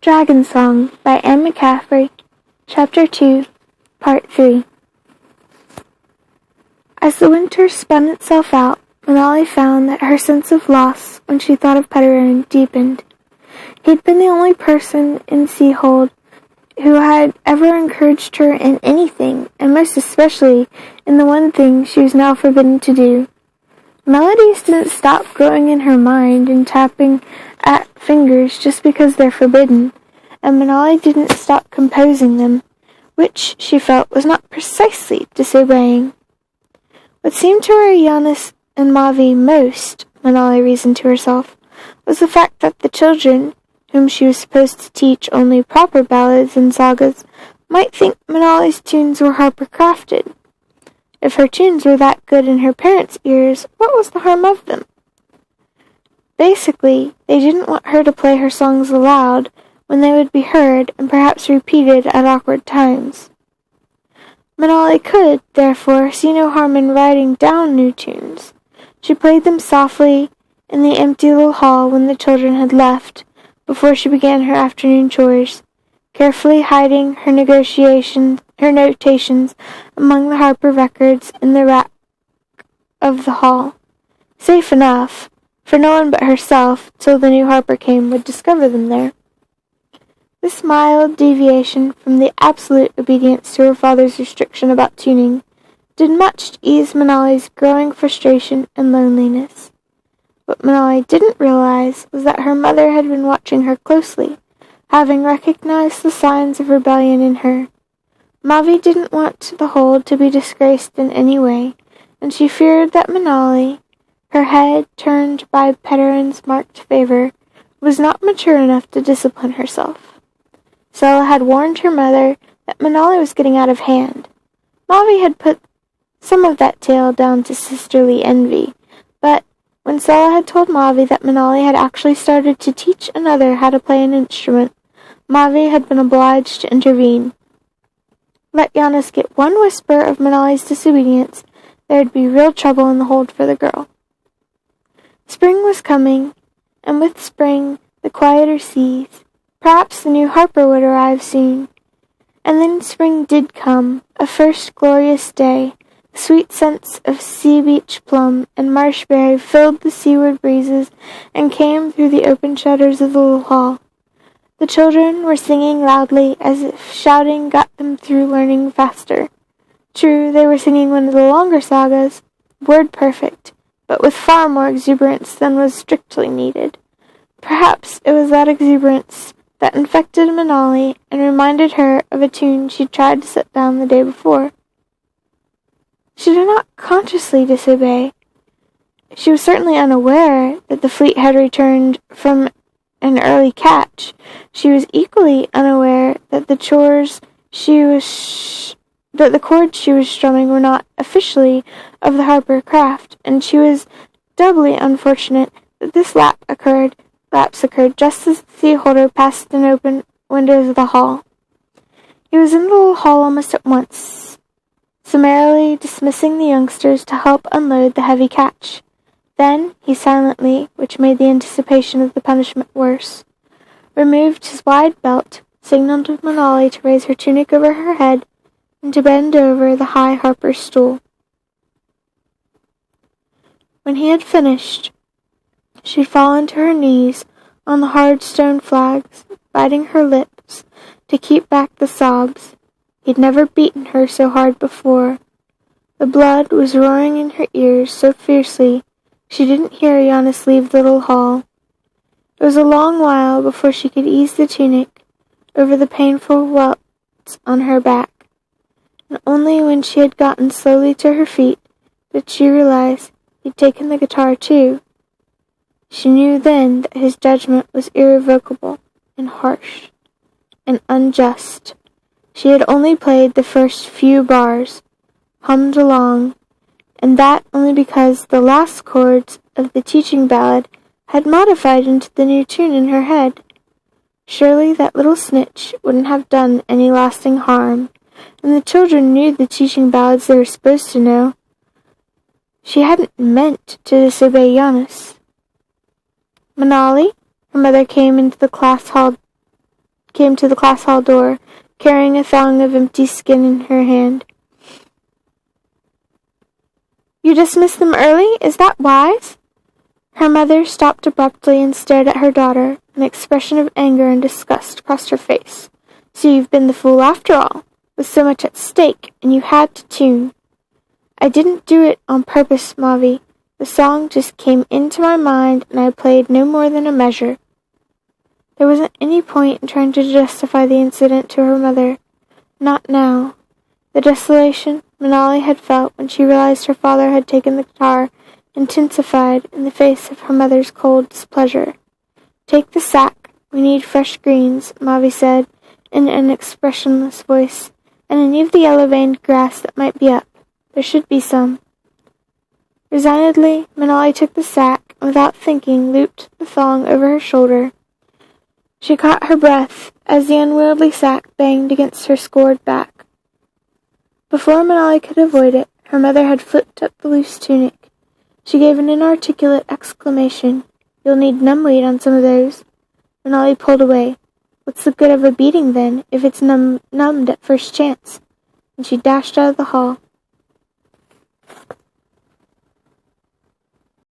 Dragonsong by Anne McCaffrey, Chapter 2, Part 3. As the winter spun itself out, Manali found that her sense of loss when she thought of Pederin deepened. He'd been the only person in Seahold who had ever encouraged her in anything, and most especially in the one thing she was now forbidden to do. Melodies didn't stop growing in her mind and tapping at fingers just because they're forbidden, and Manali didn't stop composing them, which she felt was not precisely disobeying. What seemed to worry Giannis and Mavi most, Manali reasoned to herself, was the fact that the children, whom she was supposed to teach only proper ballads and sagas, might think Manali's tunes were Harper-crafted. If her tunes were that good in her parents' ears, what was the harm of them? Basically, they didn't want her to play her songs aloud when they would be heard and perhaps repeated at awkward times. Manali could, therefore, see no harm in writing down new tunes. She played them softly in the empty little hall when the children had left, before she began her afternoon chores, carefully hiding her notations among the Harper records in the rack of the hall. Safe enough, for no one but herself, till the new Harper came, would discover them there. This mild deviation from the absolute obedience to her father's restriction about tuning did much to ease Manali's growing frustration and loneliness. What Manali didn't realize was that her mother had been watching her closely, having recognized the signs of rebellion in her. Mavi didn't want the hold to be disgraced in any way, and she feared that Manali, her head turned by Pederin's marked favor, was not mature enough to discipline herself. Sela had warned her mother that Manali was getting out of hand. Mavi had put some of that tale down to sisterly envy, but when Sela had told Mavi that Manali had actually started to teach another how to play an instrument, Mavi had been obliged to intervene. Let Giannis get one whisper of Manali's disobedience, there would be real trouble in the hold for the girl. Spring was coming, and with spring, the quieter seas. Perhaps the new Harper would arrive soon. And then spring did come, a first glorious day. The sweet scents of sea-beach plum and marshberry filled the seaward breezes and came through the open shutters of the little hall. The children were singing loudly, as if shouting got them through learning faster. True, they were singing one of the longer sagas, word-perfect, but with far more exuberance than was strictly needed. Perhaps it was that exuberance that infected Manali and reminded her of a tune she'd tried to set down the day before. She did not consciously disobey. She was certainly unaware that the fleet had returned from an early catch. She was equally unaware that the chords she was strumming were not officially of the Harper craft, and she was doubly unfortunate that this lapse occurred just as the Seaholder passed an open windows of the hall. He was in the little hall almost at once, summarily dismissing the youngsters to help unload the heavy catch. Then he silently, which made the anticipation of the punishment worse, removed his wide belt, signaled to Manali to raise her tunic over her head, and to bend over the high Harper's stool. When he had finished, she'd fallen to her knees on the hard stone flags, biting her lips to keep back the sobs. He'd never beaten her so hard before. The blood was roaring in her ears so fiercely she didn't hear Giannis leave the little hall. It was a long while before she could ease the tunic over the painful welts on her back, and only when she had gotten slowly to her feet did she realize he'd taken the guitar too. She knew then that his judgment was irrevocable and harsh and unjust. She had only played the first few bars, hummed along, and that only because the last chords of the teaching ballad had modified into the new tune in her head. Surely that little snitch wouldn't have done any lasting harm, and the children knew the teaching ballads they were supposed to know. She hadn't meant to disobey Giannis. Manali, her mother came into the class hall came to the class hall door, carrying a thong of empty skin in her hand. "You dismissed them early? Is that wise?" Her mother stopped abruptly and stared at her daughter. An expression of anger and disgust crossed her face. "So you've been the fool after all, with so much at stake, and you had to tune." "I didn't do it on purpose, Mavi. The song just came into my mind, and I played no more than a measure." There wasn't any point in trying to justify the incident to her mother. Not now. The desolation Manali had felt when she realized her father had taken the guitar intensified in the face of her mother's cold displeasure. "Take the sack. We need fresh greens," Mavi said in an expressionless voice, "and any of the yellow-veined grass that might be up. There should be some." Resignedly, Manali took the sack and without thinking looped the thong over her shoulder. She caught her breath as the unwieldy sack banged against her scored back. Before Manali could avoid it, her mother had flipped up the loose tunic. She gave an inarticulate exclamation. "You'll need numbweed on some of those." Manali pulled away. "What's the good of a beating, then, if it's numbed at first chance?" And she dashed out of the hall.